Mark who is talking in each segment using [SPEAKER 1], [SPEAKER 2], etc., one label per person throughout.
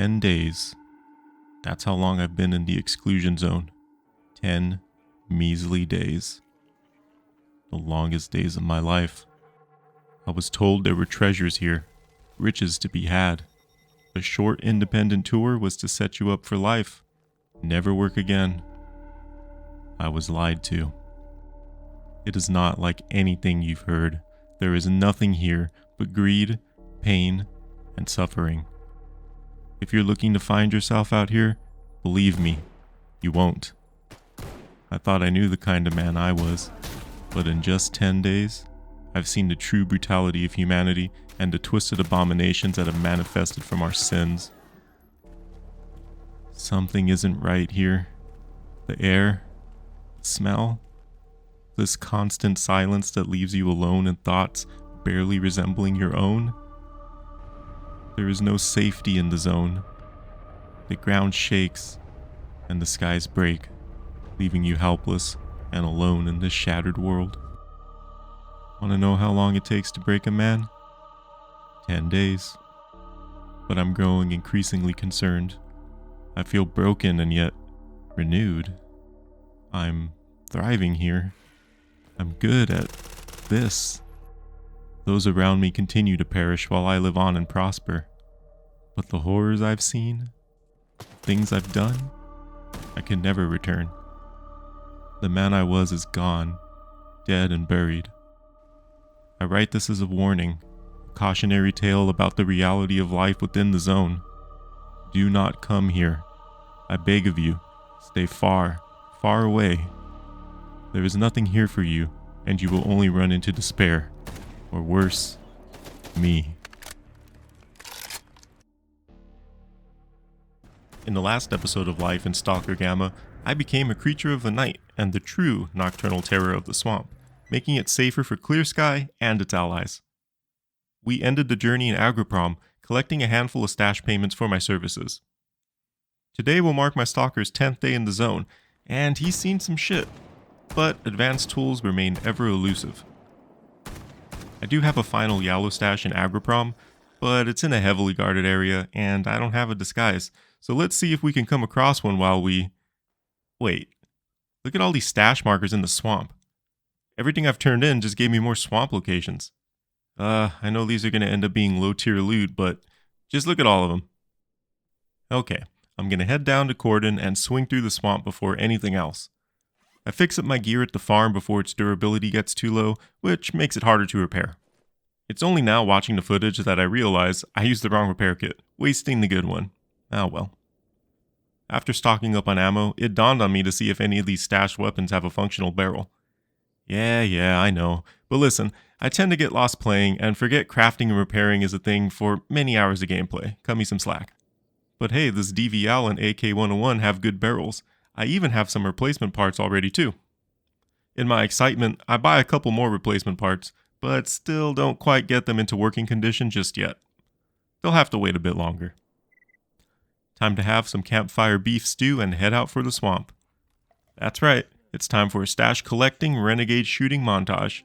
[SPEAKER 1] 10 days. That's how long I've been in the exclusion zone. 10 measly days. The longest days of my life. I was told there were treasures here, riches to be had. A short independent tour was to set you up for life. Never work again. I was lied to. It is not like anything you've heard. There is nothing here but greed, pain, and suffering. If you're looking to find yourself out here, believe me, you won't. I thought I knew the kind of man I was, but in just 10 days, I've seen the true brutality of humanity and the twisted abominations that have manifested from our sins. Something isn't right here. The air, the smell, this constant silence that leaves you alone in thoughts barely resembling your own. There is no safety in the zone. The ground shakes and the skies break, leaving you helpless and alone in this shattered world. Want to know how long it takes to break a man? 10 days. But I'm growing increasingly concerned. I feel broken and yet renewed. I'm thriving here. I'm good at this. Those around me continue to perish while I live on and prosper. But the horrors I've seen, things I've done, I can never return. The man I was is gone, dead and buried. I write this as a warning, a cautionary tale about the reality of life within the zone. Do not come here. I beg of you, stay far, far away. There is nothing here for you, and you will only run into despair. Or worse, me. In the last episode of Life in Stalker Gamma, I became a creature of the night and the true nocturnal terror of the swamp, making it safer for Clear Sky and its allies. We ended the journey in Agroprom, collecting a handful of stash payments for my services. Today will mark my stalker's 10th day in the zone, and he's seen some shit, but advanced tools remain ever elusive. I do have a final Yallo stash in Agroprom, but it's in a heavily guarded area, and I don't have a disguise, so let's see if we can come across one while we... Wait, look at all these stash markers in the swamp. Everything I've turned in just gave me more swamp locations. I know these are going to end up being low-tier loot, but just look at all of them. Okay, I'm going to head down to Cordon and swing through the swamp before anything else. I fix up my gear at the farm before its durability gets too low, which makes it harder to repair. It's only now watching the footage that I realize I used the wrong repair kit, wasting the good one. Oh well. After stocking up on ammo, it dawned on me to see if any of these stashed weapons have a functional barrel. Yeah, I know. But listen, I tend to get lost playing and forget crafting and repairing is a thing for many hours of gameplay. Cut me some slack. But hey, this DVL and AK-101 have good barrels. I even have some replacement parts already too. In my excitement, I buy a couple more replacement parts, but still don't quite get them into working condition just yet. They'll have to wait a bit longer. Time to have some campfire beef stew and head out for the swamp. That's right, it's time for a stash collecting, renegade shooting montage.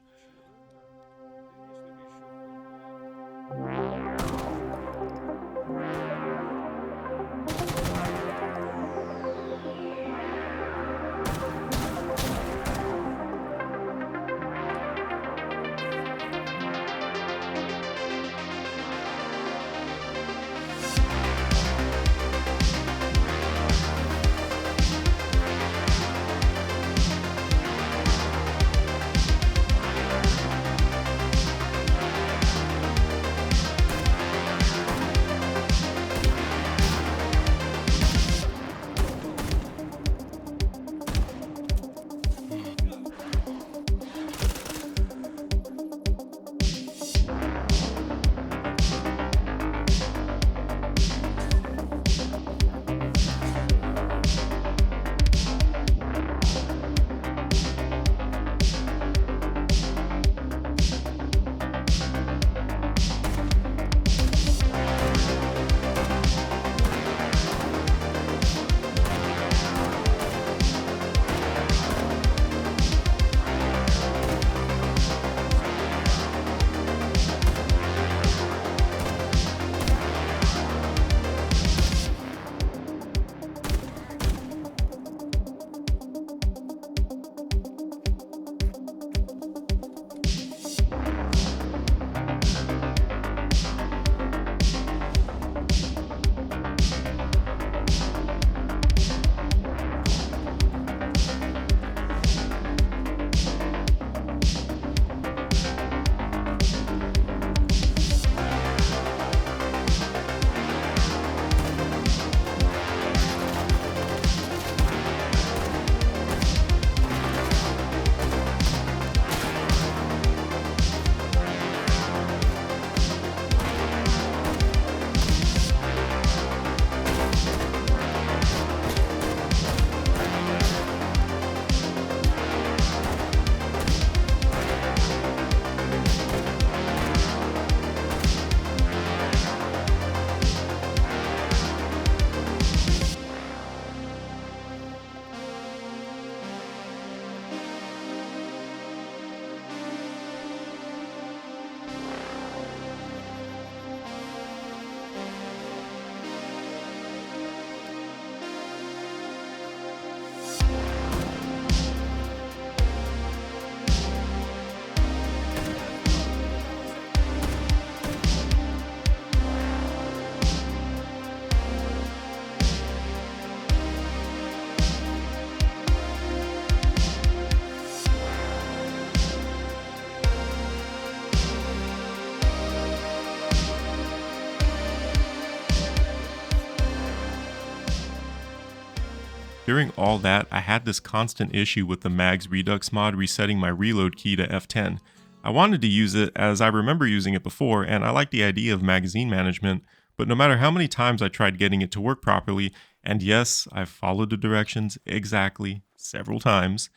[SPEAKER 1] During all that, I had this constant issue with the Mags Redux mod resetting my reload key to F10. I wanted to use it as I remember using it before, and I like the idea of magazine management, but no matter how many times I tried getting it to work properly, and yes, I've followed the directions exactly several times,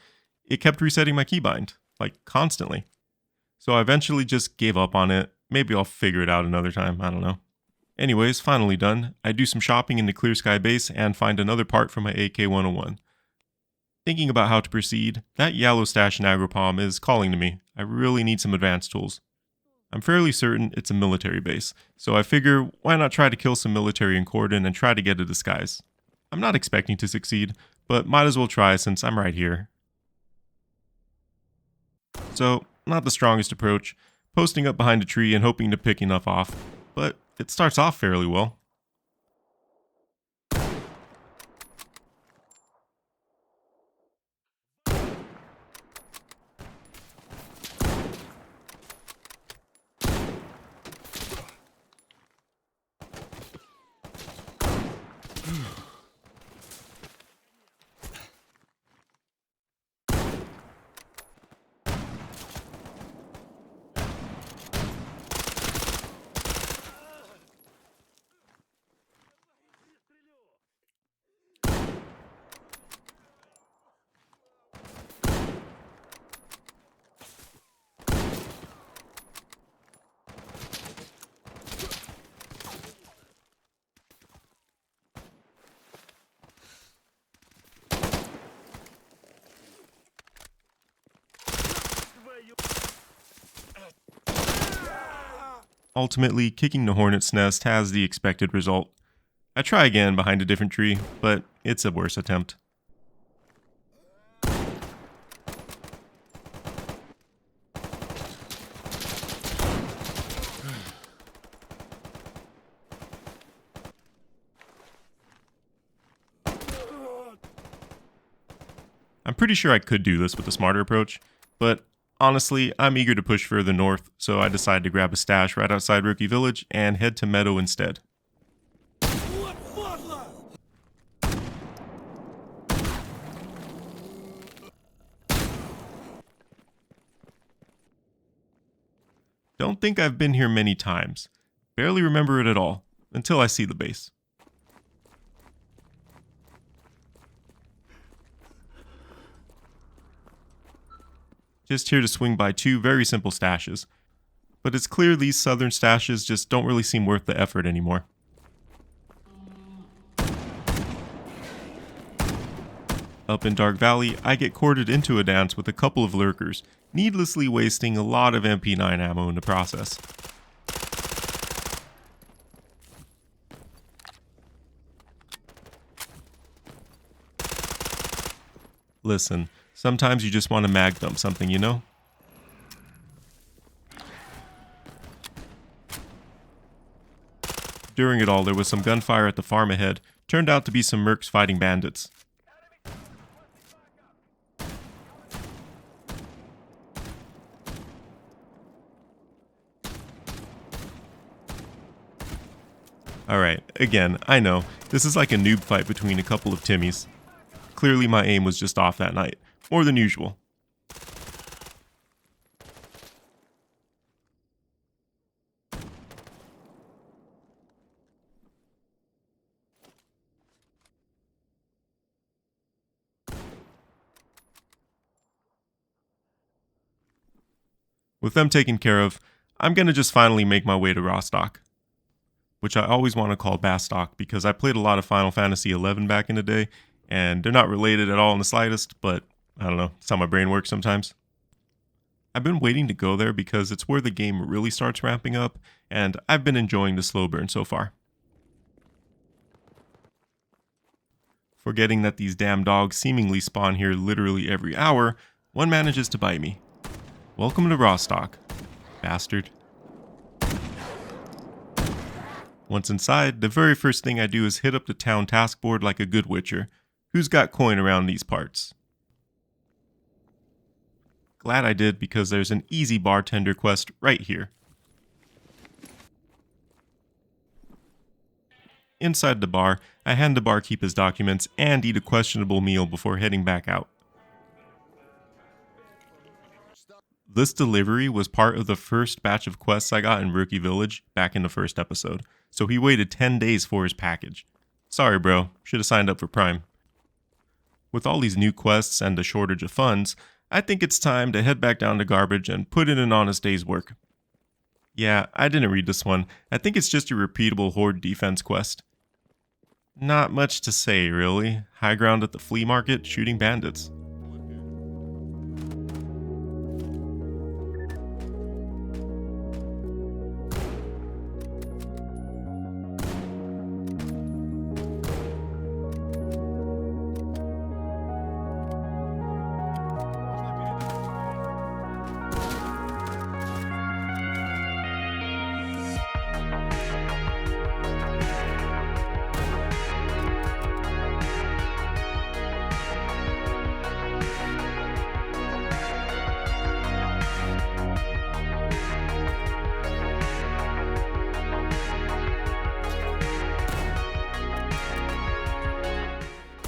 [SPEAKER 1] it kept resetting my keybind, like constantly. So I eventually just gave up on it. Maybe I'll figure it out another time, I don't know. Anyways, finally done. I do some shopping in the Clear Sky base and find another part for my AK-101. Thinking about how to proceed, that yellow stash in Agropalm is calling to me. I really need some advanced tools. I'm fairly certain it's a military base, so I figure why not try to kill some military in Cordon and try to get a disguise. I'm not expecting to succeed, but might as well try since I'm right here. So, not the strongest approach, posting up behind a tree and hoping to pick enough off, but it starts off fairly well. Ultimately, kicking the hornet's nest has the expected result. I try again behind a different tree, but it's a worse attempt. I'm pretty sure I could do this with a smarter approach, but honestly, I'm eager to push further north, so I decide to grab a stash right outside Rookie Village and head to Meadow instead. Don't think I've been here many times. Barely remember it at all, until I see the base. Just here to swing by two very simple stashes. But it's clear these southern stashes just don't really seem worth the effort anymore. Up in Dark Valley, I get courted into a dance with a couple of lurkers, needlessly wasting a lot of MP9 ammo in the process. Listen, sometimes you just want to mag dump something, you know? During it all, there was some gunfire at the farm ahead. Turned out to be some mercs fighting bandits. Alright, again, I know, this is like a noob fight between a couple of Timmies. Clearly my aim was just off that night, more than usual. With them taken care of, I'm gonna just finally make my way to Rostock, which I always want to call Bastock because I played a lot of Final Fantasy XI back in the day, and they're not related at all in the slightest, but I don't know, it's how my brain works sometimes. I've been waiting to go there because it's where the game really starts ramping up, and I've been enjoying the slow burn so far. Forgetting that these damn dogs seemingly spawn here literally every hour, one manages to bite me. Welcome to Rostock, bastard. Once inside, the very first thing I do is hit up the town task board like a good witcher. Who's got coin around these parts? Glad I did because there's an easy bartender quest right here. inside the bar, I hand the barkeep his documents and eat a questionable meal before heading back out. This delivery was part of the first batch of quests I got in Rookie Village back in the first episode, so he waited 10 days for his package. Sorry bro, should have signed up for Prime. With all these new quests and the shortage of funds, I think it's time to head back down to Garbage and put in an honest day's work. Yeah, I didn't read this one. I think it's just a repeatable horde defense quest. Not much to say, really. High ground at the flea market, shooting bandits.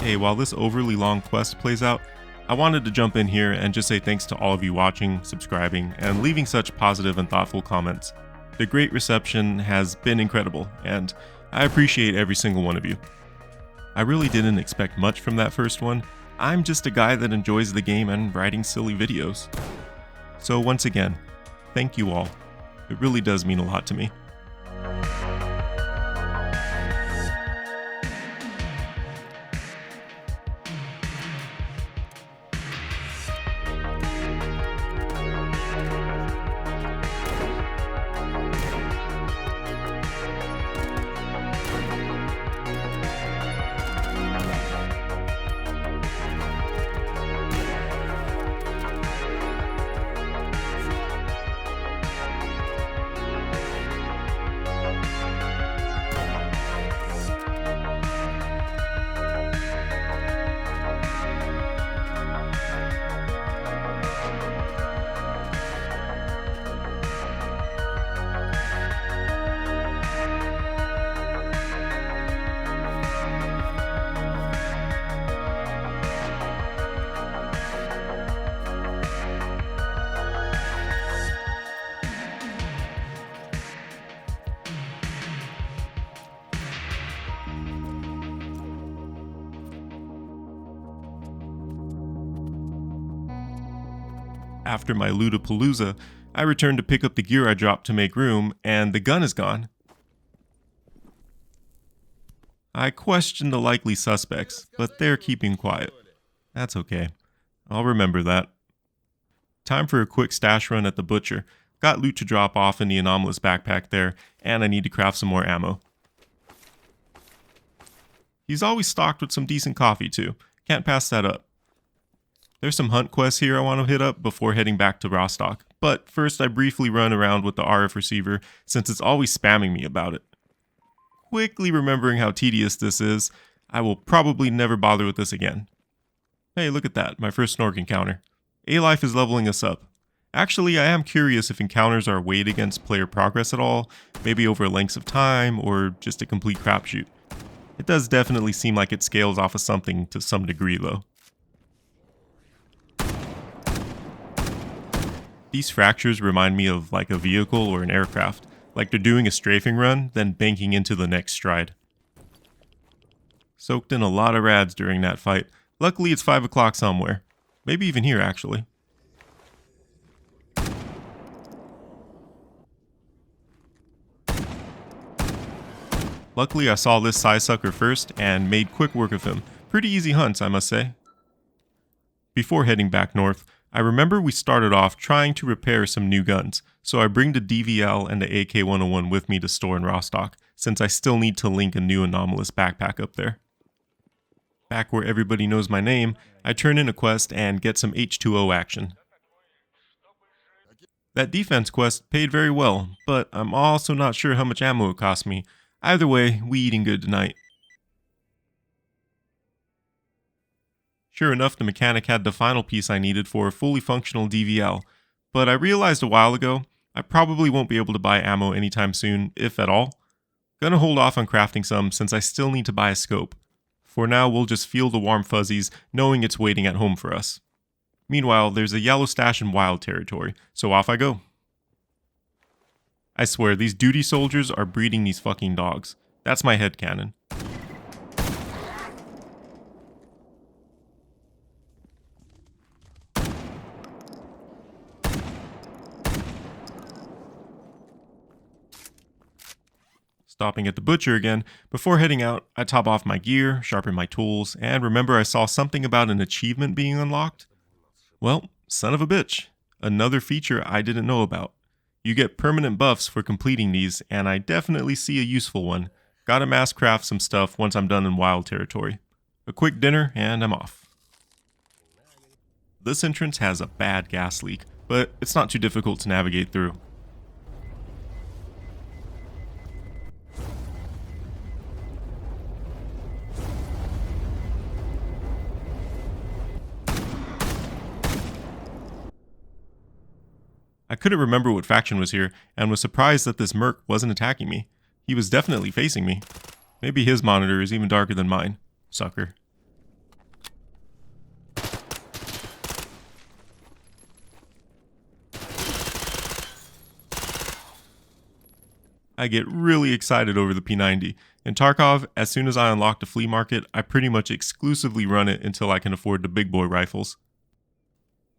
[SPEAKER 1] Hey, while this overly long quest plays out, I wanted to jump in here and just say thanks to all of you watching, subscribing, and leaving such positive and thoughtful comments. The great reception has been incredible, and I appreciate every single one of you. I really didn't expect much from that first one. I'm just a guy that enjoys the game and writing silly videos. So once again, thank you all. It really does mean a lot to me. After my Lootapalooza, I return to pick up the gear I dropped to make room, and the gun is gone. I question the likely suspects, but they're keeping quiet. That's okay. I'll remember that. Time for a quick stash run at the butcher. Got loot to drop off in the anomalous backpack there, and I need to craft some more ammo. He's always stocked with some decent coffee too. Can't pass that up. There's some hunt quests here I want to hit up before heading back to Rostock, but first I briefly run around with the RF receiver since it's always spamming me about it. Quickly remembering how tedious this is, I will probably never bother with this again. Hey, look at that, my first Snork encounter. A-Life is leveling us up. Actually, I am curious if encounters are weighed against player progress at all, maybe over lengths of time, or just a complete crapshoot. It does definitely seem like it scales off of something to some degree though. These fractures remind me of like a vehicle or an aircraft, like they're doing a strafing run, then banking into the next stride. Soaked in a lot of rads during that fight. Luckily it's 5 o'clock somewhere. Maybe even here actually. Luckily I saw this sidesucker first and made quick work of him. Pretty easy hunts, I must say. Before heading back north, I remember we started off trying to repair some new guns, so I bring the DVL and the AK-101 with me to store in Rostock, since I still need to link a new anomalous backpack up there. Back where everybody knows my name, I turn in a quest and get some H2O action. That defense quest paid very well, but I'm also not sure how much ammo it cost me. Either way, we eating good tonight. Sure enough, the mechanic had the final piece I needed for a fully functional DVL, but I realized a while ago, I probably won't be able to buy ammo anytime soon, if at all. Gonna hold off on crafting some since I still need to buy a scope. For now, we'll just feel the warm fuzzies knowing it's waiting at home for us. Meanwhile, there's a yellow stash in wild territory, so off I go. I swear, these duty soldiers are breeding these fucking dogs. That's my headcanon. Stopping at the butcher again, before heading out, I top off my gear, sharpen my tools, and remember I saw something about an achievement being unlocked? Well, son of a bitch. Another feature I didn't know about. You get permanent buffs for completing these, and I definitely see a useful one. Gotta mass craft some stuff once I'm done in wild territory. A quick dinner, and I'm off. This entrance has a bad gas leak, but it's not too difficult to navigate through. I couldn't remember what faction was here, and was surprised that this merc wasn't attacking me. He was definitely facing me. Maybe his monitor is even darker than mine. Sucker. I get really excited over the P90. In Tarkov, as soon as I unlock the flea market, I pretty much exclusively run it until I can afford the big boy rifles.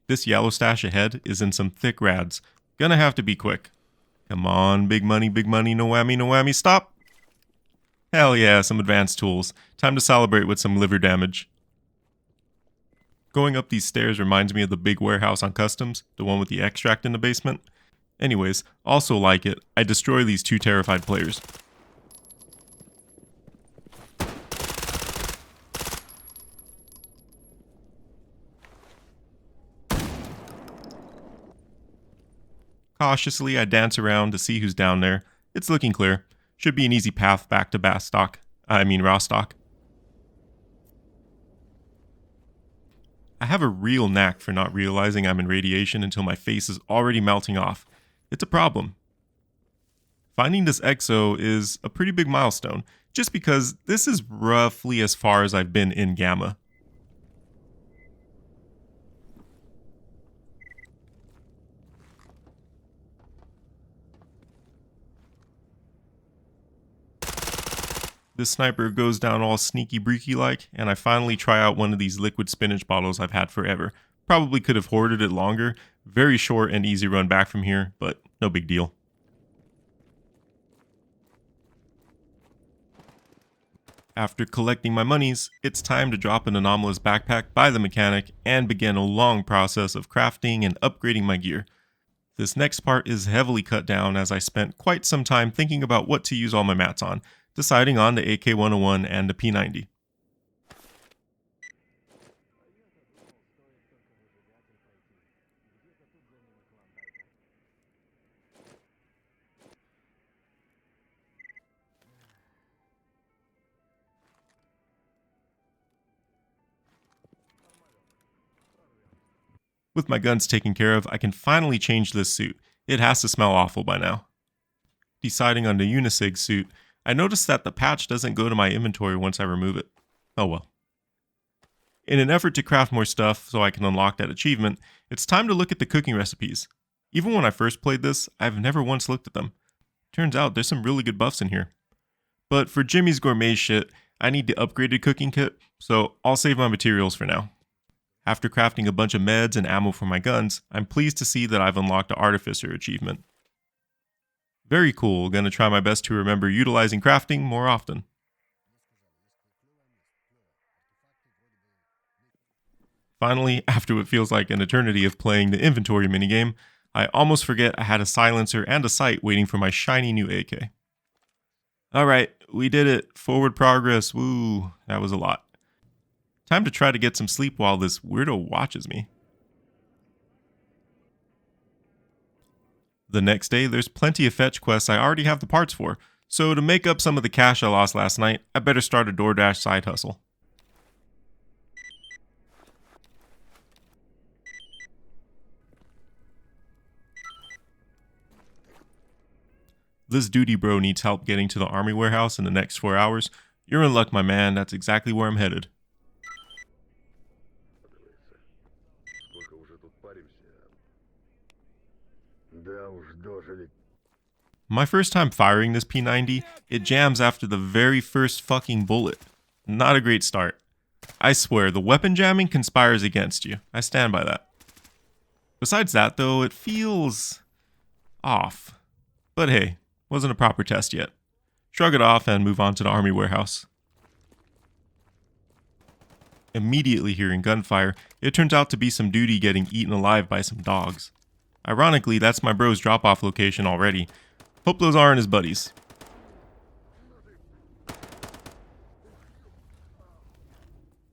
[SPEAKER 1] This yellow stash ahead is in some thick rads. Gonna have to be quick. Come on, big money, no whammy, no whammy, stop! Hell yeah, some advanced tools. Time to celebrate with some liver damage. Going up these stairs reminds me of the big warehouse on Customs, the one with the extract in the basement. Anyways, also like it, I destroy these two terrified players. Cautiously, I dance around to see who's down there. It's looking clear. Should be an easy path back to Rostock. I have a real knack for not realizing I'm in radiation until my face is already melting off. It's a problem. Finding this EXO is a pretty big milestone, just because this is roughly as far as I've been in Gamma. This sniper goes down all sneaky breaky like, and I finally try out one of these liquid spinach bottles I've had forever. Probably could have hoarded it longer. Very short and easy run back from here, but no big deal. After collecting my monies, it's time to drop an anomalous backpack by the mechanic and begin a long process of crafting and upgrading my gear. This next part is heavily cut down as I spent quite some time thinking about what to use all my mats on, deciding on the AK-101 and the P90. With my guns taken care of, I can finally change this suit. It has to smell awful by now. Deciding on the Unisig suit, I noticed that the patch doesn't go to my inventory once I remove it. Oh well. In an effort to craft more stuff so I can unlock that achievement, it's time to look at the cooking recipes. Even when I first played this, I've never once looked at them. Turns out there's some really good buffs in here. But for Jimmy's gourmet shit, I need the upgraded cooking kit, so I'll save my materials for now. After crafting a bunch of meds and ammo for my guns, I'm pleased to see that I've unlocked the Artificer achievement. Very cool, gonna try my best to remember utilizing crafting more often. Finally, after what feels like an eternity of playing the inventory minigame, I almost forget I had a silencer and a sight waiting for my shiny new AK. Alright, we did it. Forward progress, woo, that was a lot. Time to try to get some sleep while this weirdo watches me. The next day, there's plenty of fetch quests I already have the parts for, so to make up some of the cash I lost last night, I better start a DoorDash side hustle. This duty bro needs help getting to the army warehouse in the next 4 hours. You're in luck, my man. That's exactly where I'm headed. My first time firing this P90, it jams after the very first fucking bullet. Not a great start. I swear, the weapon jamming conspires against you. I stand by that. Besides that though, it feels off. But hey, wasn't a proper test yet. Shrug it off and move on to the army warehouse. Immediately hearing gunfire, it turns out to be some duty getting eaten alive by some dogs. Ironically, that's my bro's drop-off location already. Hope those aren't his buddies.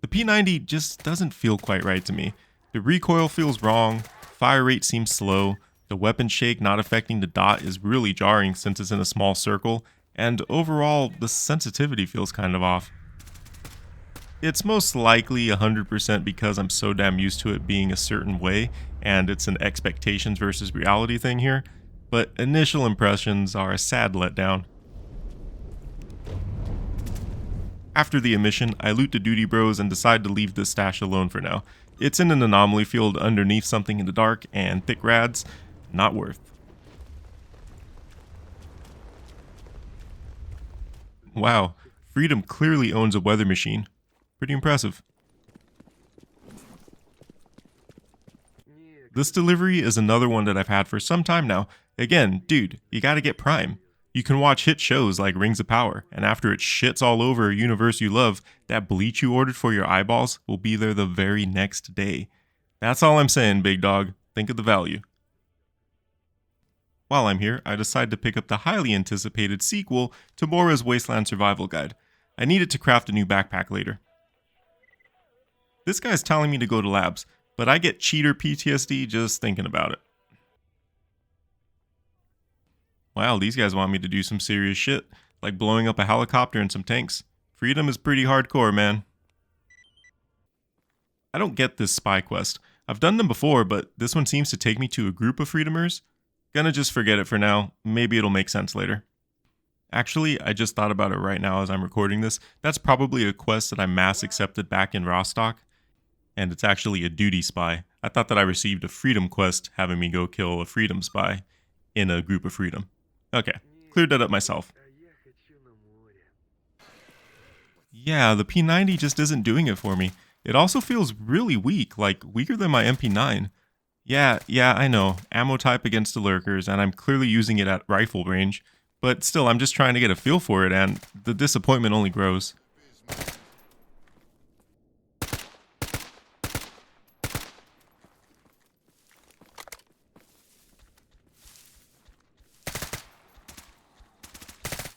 [SPEAKER 1] The P90 just doesn't feel quite right to me. The recoil feels wrong, fire rate seems slow, the weapon shake not affecting the dot is really jarring since it's in a small circle, and overall, the sensitivity feels kind of off. It's most likely 100% because I'm so damn used to it being a certain way, and it's an expectations versus reality thing here, but initial impressions are a sad letdown. After the emission, I loot the duty bros and decide to leave this stash alone for now. It's in an anomaly field underneath something in the dark, and thick rads, not worth. Wow, Freedom clearly owns a weather machine. Pretty impressive. This delivery is another one that I've had for some time now. Again, dude, you gotta get Prime. You can watch hit shows like Rings of Power, and after it shits all over a universe you love, that bleach you ordered for your eyeballs will be there the very next day. That's all I'm saying, big dog. Think of the value. While I'm here, I decide to pick up the highly anticipated sequel to Bora's Wasteland Survival Guide. I needed to craft a new backpack later. This guy's telling me to go to labs, but I get cheater PTSD just thinking about it. Wow, these guys want me to do some serious shit, like blowing up a helicopter and some tanks. Freedom is pretty hardcore, man. I don't get this spy quest. I've done them before, but this one seems to take me to a group of Freedomers. Gonna just forget it for now. Maybe it'll make sense later. Actually, I just thought about it right now as I'm recording this. That's probably a quest that I mass accepted back in Rostock. And it's actually a duty spy. I thought that I received a freedom quest having me go kill a freedom spy in a group of freedom. Okay, cleared that up myself. Yeah, the P90 just isn't doing it for me. It also feels really weak, like weaker than my MP9. Yeah, I know, ammo type against the lurkers, and I'm clearly using it at rifle range, but still, I'm just trying to get a feel for it, and the disappointment only grows.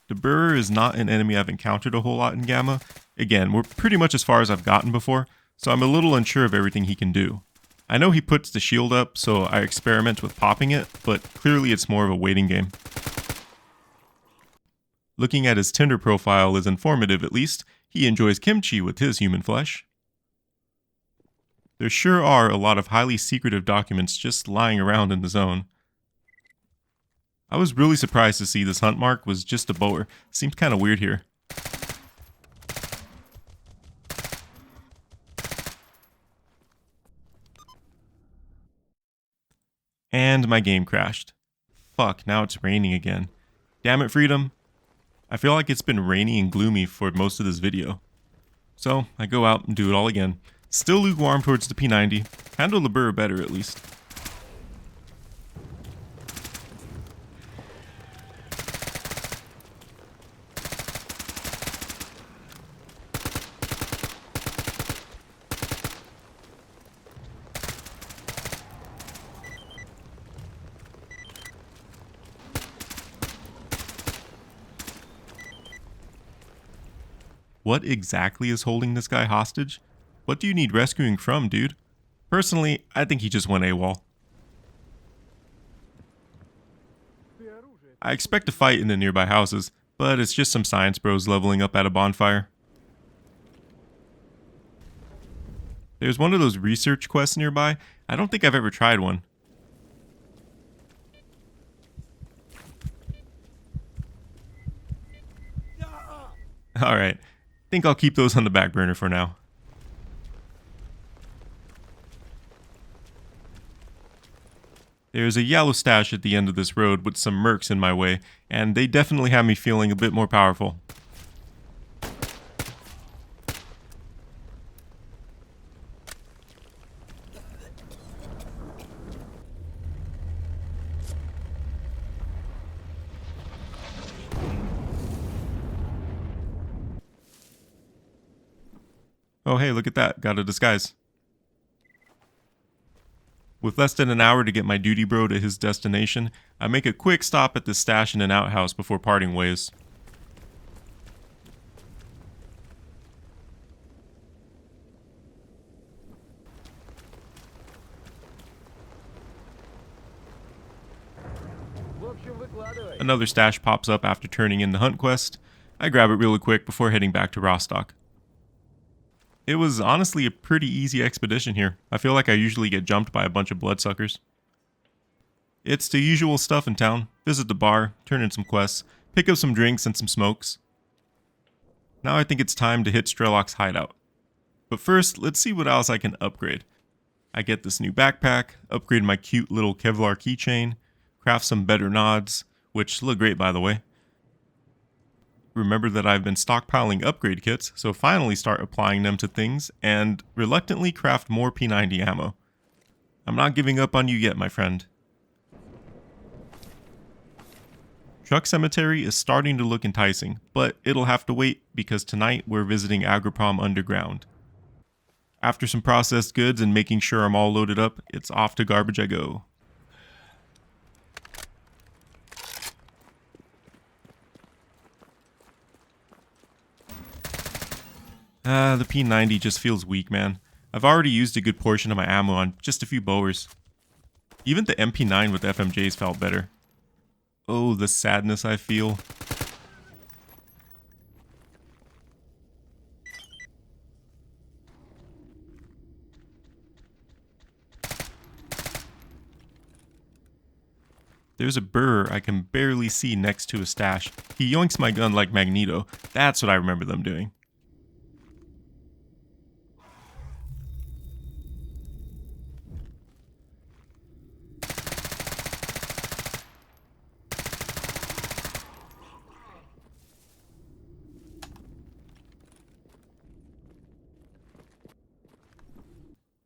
[SPEAKER 1] The Burr is not an enemy I've encountered a whole lot in Gamma. Again, we're pretty much as far as I've gotten before, so I'm a little unsure of everything he can do. I know he puts the shield up, so I experiment with popping it, but clearly it's more of a waiting game. Looking at his Tinder profile is informative at least. He enjoys kimchi with his human flesh. There sure are a lot of highly secretive documents just lying around in the zone. I was really surprised to see this hunt mark was just a bower. Seems kind of weird here. And my game crashed. Fuck, now it's raining again. Damn it, Freedom. I feel like it's been rainy and gloomy for most of this video. So, I go out and do it all again. Still lukewarm towards the P90. Handle the Burr better at least. What exactly is holding this guy hostage? What do you need rescuing from, dude? Personally, I think he just went AWOL. I expect a fight in the nearby houses, but it's just some science bros leveling up at a bonfire. There's one of those research quests nearby. I don't think I've ever tried one. Alright, think I'll keep those on the back burner for now. There's a yellow stash at the end of this road with some mercs in my way, and they definitely have me feeling a bit more powerful. Oh hey, look at that, got a disguise. With less than an hour to get my duty bro to his destination, I make a quick stop at this stash in an outhouse before parting ways. Another stash pops up after turning in the hunt quest. I grab it really quick before heading back to Rostock. It was honestly a pretty easy expedition here. I feel like I usually get jumped by a bunch of bloodsuckers. It's the usual stuff in town. Visit the bar, turn in some quests, pick up some drinks and some smokes. Now I think it's time to hit S.T.A.L.K.E.R's hideout. But first, let's see what else I can upgrade. I get this new backpack, upgrade my cute little Kevlar keychain, craft some better nods, which look great by the way. Remember that I've been stockpiling upgrade kits, so finally start applying them to things, and reluctantly craft more P90 ammo. I'm not giving up on you yet, my friend. Truck Cemetery is starting to look enticing, but it'll have to wait because tonight we're visiting Agripom Underground. After some processed goods and making sure I'm all loaded up, it's off to garbage I go. The P90 just feels weak, man. I've already used a good portion of my ammo on just a few bowers. Even the MP9 with FMJs felt better. Oh, the sadness I feel. There's a burr I can barely see next to a stash. He yoinks my gun like Magneto. That's what I remember them doing.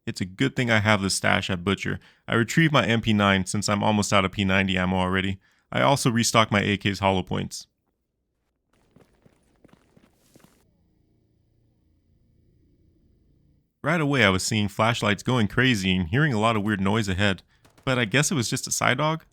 [SPEAKER 1] It's a good thing I have the stash at Butcher. I retrieved my MP9 since I'm almost out of P90 ammo already. I also restocked my AK's hollow points. Right away I was seeing flashlights going crazy and hearing a lot of weird noise ahead, but I guess it was just a side dog?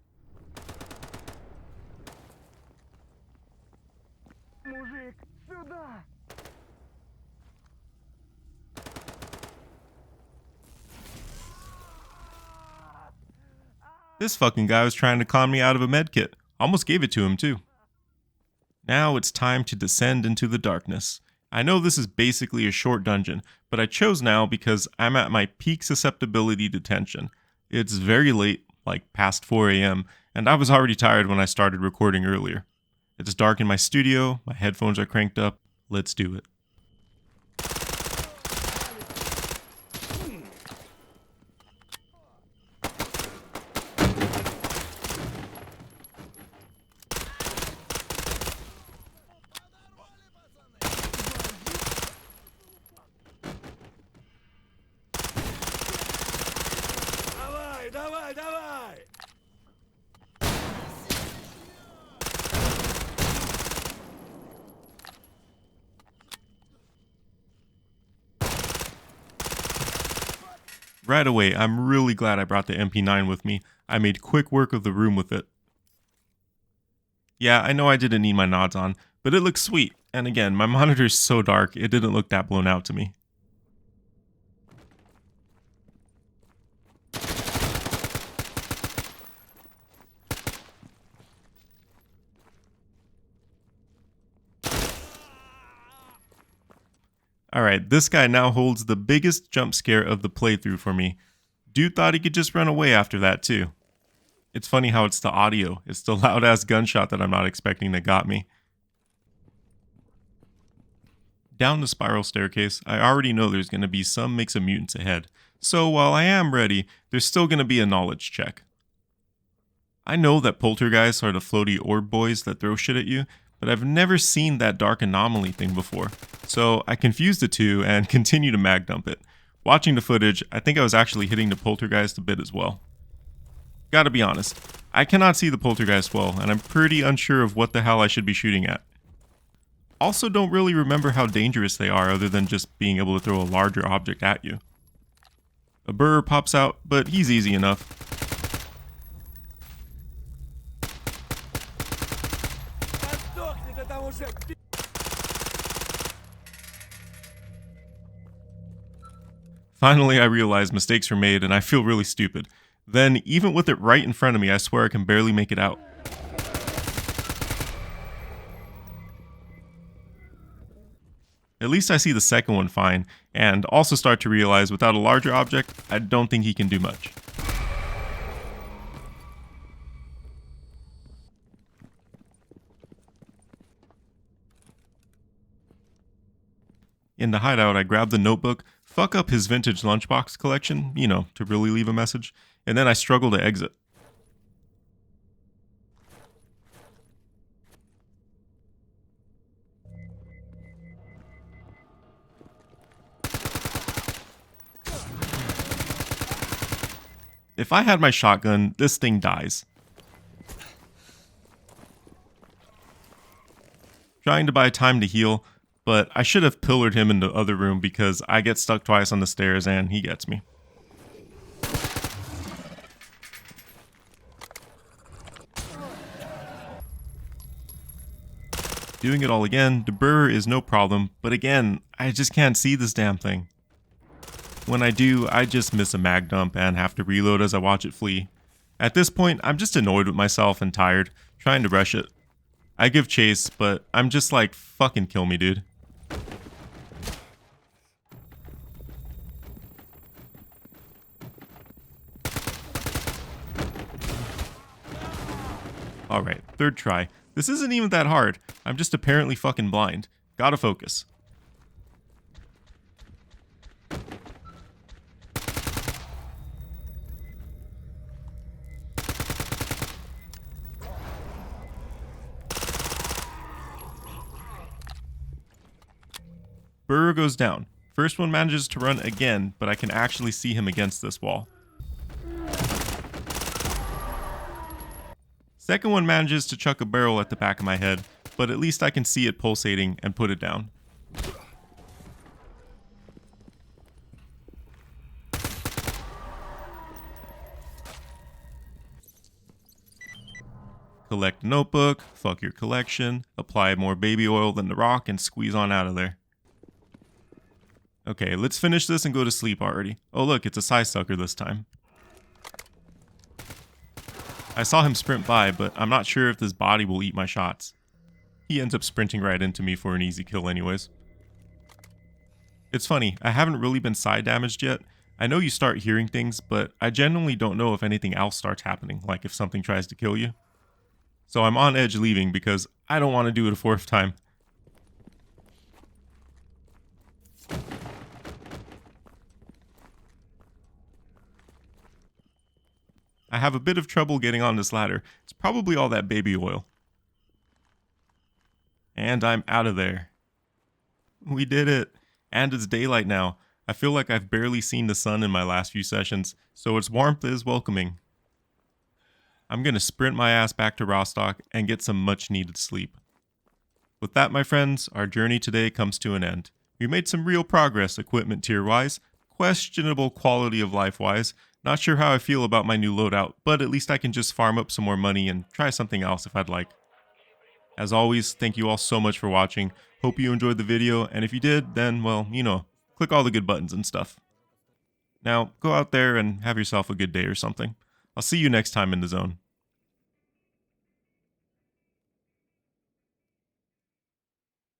[SPEAKER 1] This fucking guy was trying to con me out of a medkit. Almost gave it to him too. Now it's time to descend into the darkness. I know this is basically a short dungeon, but I chose now because I'm at my peak susceptibility to tension. It's very late, like past 4 a.m., and I was already tired when I started recording earlier. It's dark in my studio, my headphones are cranked up. Let's do it. Right away, I'm really glad I brought the MP9 with me. I made quick work of the room with it. Yeah, I know I didn't need my nods on, but it looks sweet. And again, my monitor's so dark, it didn't look that blown out to me. Alright, this guy now holds the biggest jump scare of the playthrough for me. Dude thought he could just run away after that too. It's funny how it's the audio. It's the loud ass gunshot that I'm not expecting that got me. Down the spiral staircase, I already know there's going to be some mix of mutants ahead, so while I am ready, there's still going to be a knowledge check. I know that poltergeists are the floaty orb boys that throw shit at you, but I've never seen that dark anomaly thing before, so I confused the two and continue to mag dump it. Watching the footage, I think I was actually hitting the poltergeist a bit as well. Gotta be honest, I cannot see the poltergeist well, and I'm pretty unsure of what the hell I should be shooting at. Also don't really remember how dangerous they are other than just being able to throw a larger object at you. A burr pops out, but he's easy enough. Finally, I realize mistakes were made and I feel really stupid. Then, even with it right in front of me, I swear I can barely make it out. At least I see the second one fine, and also start to realize without a larger object, I don't think he can do much. In the hideout, I grab the notebook, fuck up his vintage lunchbox collection, to really leave a message, and then I struggle to exit. If I had my shotgun, this thing dies. Trying to buy time to heal, but I should have pillared him in the other room because I get stuck twice on the stairs and he gets me. Doing it all again, the burr is no problem, but again, I just can't see this damn thing. When I do, I just miss a mag dump and have to reload as I watch it flee. At this point, I'm just annoyed with myself and tired, trying to rush it. I give chase, but I'm just like, fucking kill me, dude. Alright, third try. This isn't even that hard. I'm just apparently fucking blind. Gotta focus. Burr goes down. First one manages to run again, but I can actually see him against this wall. Second one manages to chuck a barrel at the back of my head, but at least I can see it pulsating and put it down. Collect a notebook, fuck your collection, apply more baby oil than the rock, and squeeze on out of there. Okay, let's finish this and go to sleep already. Oh look, it's a S.T.A.L.K.E.R this time. I saw him sprint by, but I'm not sure if this body will eat my shots. He ends up sprinting right into me for an easy kill anyways. It's funny, I haven't really been side damaged yet. I know you start hearing things, but I genuinely don't know if anything else starts happening, like if something tries to kill you. So I'm on edge leaving because I don't want to do it a fourth time. I have a bit of trouble getting on this ladder. It's probably all that baby oil. And I'm out of there. We did it. And it's daylight now. I feel like I've barely seen the sun in my last few sessions, so its warmth is welcoming. I'm gonna sprint my ass back to Rostock and get some much needed sleep. With that, my friends, our journey today comes to an end. We made some real progress equipment tier wise, questionable quality of life wise. Not sure how I feel about my new loadout, but at least I can just farm up some more money and try something else if I'd like. As always, thank you all so much for watching. Hope you enjoyed the video, and if you did, then, well, click all the good buttons and stuff. Now, go out there and have yourself a good day or something. I'll see you next time in the zone.